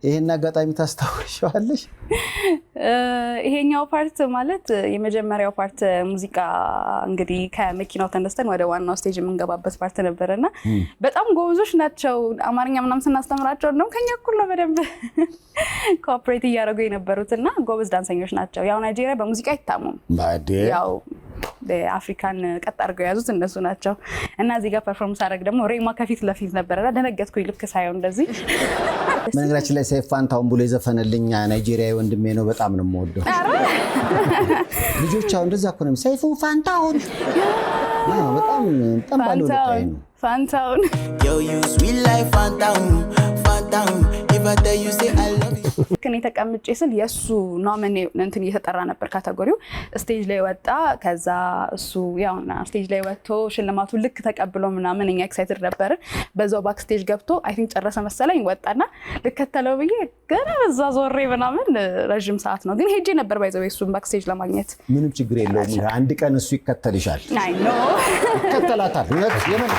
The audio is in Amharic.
ይሄን አጋጣሚ ታስታውሻለሽ? ይሄኛው ፓርት ማለት የመጀመሪያው ፓርት ሙዚቃ እንግዲህ ከመኪናው ተነስተን ወደ ዋናው ስቴጅ የምንገባበት ፓርት ነበርና በጣም ጎበዞች ናቸው። አማርኛ ምናምን ስናስተምራቸው ነው ከኛ እኩል ነው በደንብ ኮኦፕሬት እያደረጉ የነበሩትና ጎበዝ ዳንሰኞች ናቸው። ያው ናይጄሪያ በሙዚቃ አይታሙም። ያው በአፍሪካን ቀጥ አድርገው ያዙት እነሱ ናቸው። እና እዚህ ጋር ፐርፎርማንስ አደረግ ደግሞ ሬማ ከፊት ለፊት ነበርና ደነገጥኩኝ ልክ ሳይሆን እንደዚህ። በነገራችን ላይ ሰይፉ ፋንታሁን ብሎ የዘፈነልኝ ናይጄሪያዊ ወንድሜ ነው። በጣም ነው የምወደው። ልጆች አሁን እንደዛ እኮ ነው ሰይፉ ፋንታሁን በጣም ጠምባሉ ነው ፋንታሁን Yo, you sweet life, Fantaun, Fantaun. If I tell you, say I love you. ከኔ ተቀምጬ ስል የሱ ኖሚኔ እንትን እየተጠራ ነበር ካቴጎሪው። ስቴጅ ላይ ወጣ። ከዛ እሱ ያውና ስቴጅ ላይ ወጥቶ ሽልማቱ ልክ ተቀብሎ ምናምን እኛ ኤክሳይትድ ነበር። በዛው ባክ ስቴጅ ገብቶ አይ ቲንክ ጨረሰ መሰለኝ ወጣና ልከተለው ብዬ ገና በዛ ዞሬ ምናምን ረጅም ሰዓት ነው ግን ሄጄ ነበር ባይዘው እሱን ባክ ስቴጅ ለማግኘት። ምንም ችግር የለውም። አንድ ቀን እሱ ይከተልሻል። አይ ኖ ይከተላታል። የምን